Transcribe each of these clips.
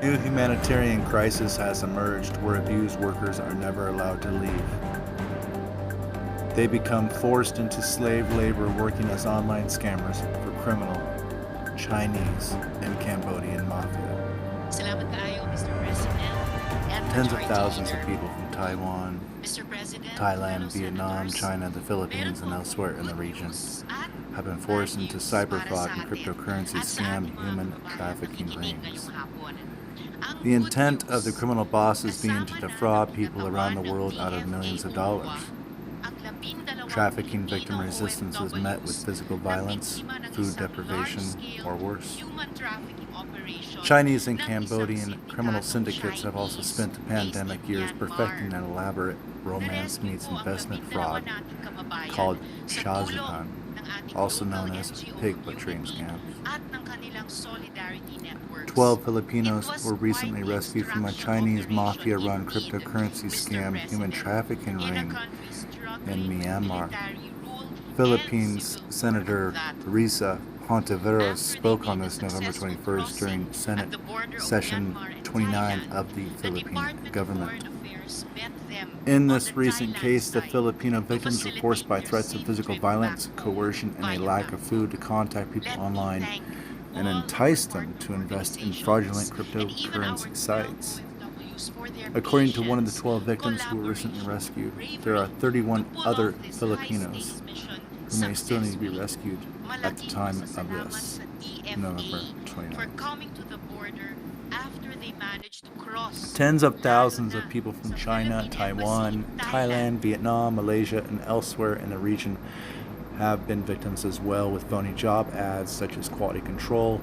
New humanitarian crisis has emerged where abused workers are never allowed to leave. They become forced into slave labor working as online scammers for criminal Chinese and Cambodian mafia. Salamat kaayo, Mr. President. And Tens of Majority thousands of Leader. people from Taiwan, Mr. President, Thailand, fellow Vietnam, senators, China, the Philippines, and meron po elsewhere in the akong region news at have been forced bad into news cyberfraud para and sa cryptocurrency atin at sa scam ating mga human kababayan na trafficking nakikinig rings. ngayong hapon. Ang The good intent of the news, criminal bosses being to kasama na defraud ng people katawan around the ng world out of millions of DFA dollars. ang 12 Trafficking victim Filipino resistance was met with OFWs physical na violence, biktima ng food isang deprivation, large-scale or worse. human trafficking operation Chinese and ng isang Cambodian criminal sindikatong syndicates have also Chinese spent the pandemic based in years perfecting an Myanmar. elaborate romance Narescue meets po ang investment 12 fraud nating kababayan called sa Shāzhūpán, tulong ng ating also local known as NGO pig butchering community scams. at ng kanilang solidarity networks. 12 Filipinos It was were recently quite the rescued from a extraction Chinese operation Mafia-run indeed, cryptocurrency Mr. scam human President, trafficking in a ring country struggling in with Myanmar. military rule Philippines and civil Senator war that Risa Hontiveros after spoke they on made this a November successful 21st during crossing Senate at the border of Session Myanmar and 29 Thailand, of the the Philippine Department of Government. Foreign Affairs met them In on this the recent Thailand case, the side Filipino to victims were forced by facilitate their threats of safe physical trip violence, back home coercion, and a via lack of bank. food to contact people Let me online thank and all entice our them to partner invest in organizations fraudulent and even our cryptocurrency 12 sites. OFWs for their According to one of the patience, 12 victims who were recently collaboration, rescued, bravery there are to 31 pull other off this Filipinos high-stakes mission who may still need to be successfully. rescued at the Malaking time of pasasalamat this, sa DFA November for 29th. coming to the border after they managed to cross. Tens of Lalo thousands na of people from sa China, Philippine Taiwan, Embassy in Thailand, Vietnam, Malaysia, and elsewhere in the region have been victims as well, with phony job ads such as quality control,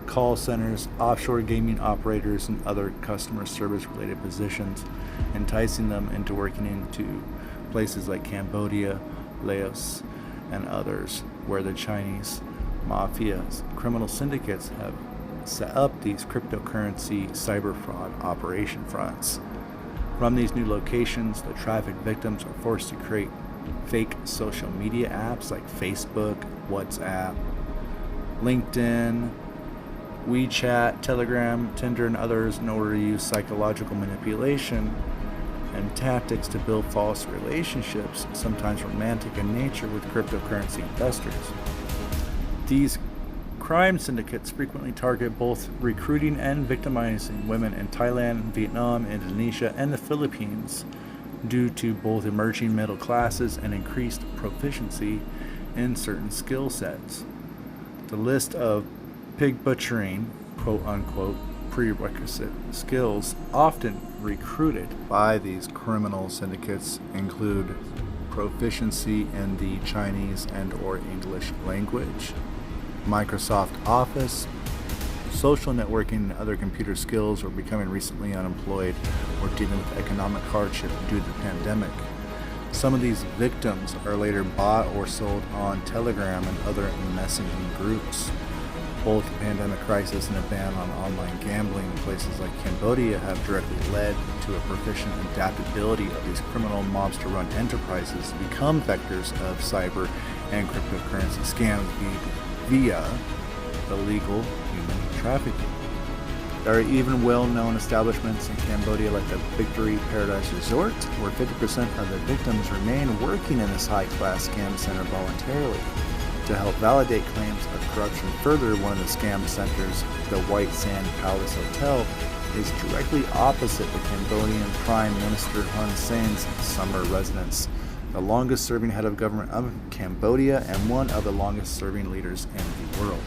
call centers, offshore gaming operators, and other customer service related positions, enticing them into working into places like Cambodia, Laos, and others, where the Chinese Mafia's criminal syndicates have set up these cryptocurrency cyber fraud operation fronts. From these new locations, the trafficked victims are forced to create fake social media apps like Facebook, WhatsApp, LinkedIn, WeChat, Telegram, Tinder, and others in order to use psychological manipulation and tactics to build false relationships, sometimes romantic in nature, with cryptocurrency investors. These crime syndicates frequently target both recruiting and victimizing women in Thailand, Vietnam, Indonesia, and the Philippines due to both emerging middle classes and increased proficiency in certain skill sets. The list of pig butchering, quote unquote, prerequisite skills often recruited by these criminal syndicates include proficiency in the Chinese and or English language, Microsoft Office, social networking, and other computer skills, or becoming recently unemployed or dealing with economic hardship due to the pandemic. Some of these victims are later bought or sold on Telegram and other messaging groups. Both the pandemic crisis and a ban on online gambling in places like Cambodia have directly led to a proficient adaptability of these criminal mobster-run enterprises to become vectors of cyber and cryptocurrency scams via illegal human trafficking. There are even well-known establishments in Cambodia like the Victory Paradise Resort, where 50% of the victims remain working in this high-class scam center voluntarily. To help validate claims of corruption further, one of the scam centers, the White Sand Palace Hotel, is directly opposite the Cambodian Prime Minister Hun Sen's summer residence, the longest-serving head of government of Cambodia and one of the longest-serving leaders in the world.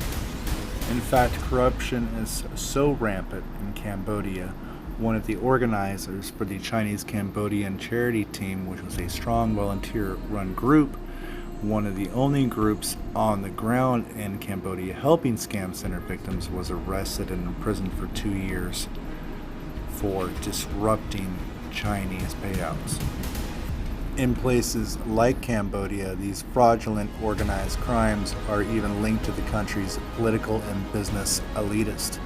In fact, corruption is so rampant in Cambodia, one of the organizers for the Chinese Cambodian charity team, which was a strong volunteer-run group, one of the only groups on the ground in Cambodia helping scam center victims, was arrested and imprisoned for 2 years for disrupting Chinese payouts. In places like Cambodia, these fraudulent organized crimes are even linked to the country's political and business elitists.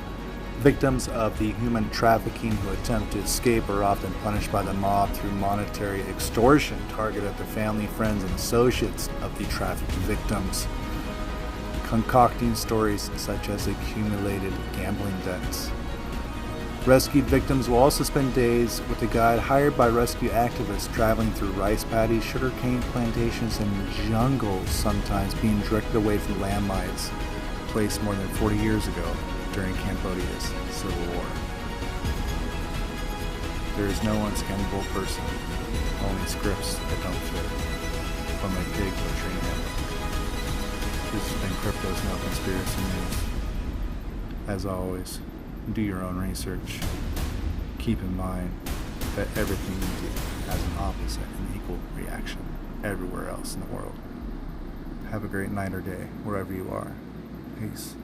Victims of the human trafficking who attempt to escape are often punished by the mob through monetary extortion targeted at the family, friends, and associates of the trafficked victims, concocting stories such as accumulated gambling debts. Rescued victims will also spend days with a guide hired by rescue activists traveling through rice paddies, sugarcane plantations, and jungles, sometimes being directed away from landmines placed more than 40 years ago during Cambodia's civil war. There is no unscammable person, only scripts that don't fit. From a pig butchering him. This has been Crypto's No Conspiracy News. As always, do your own research. Keep in mind that everything you do has an opposite and equal reaction everywhere else in the world. Have a great night or day, wherever you are. Peace.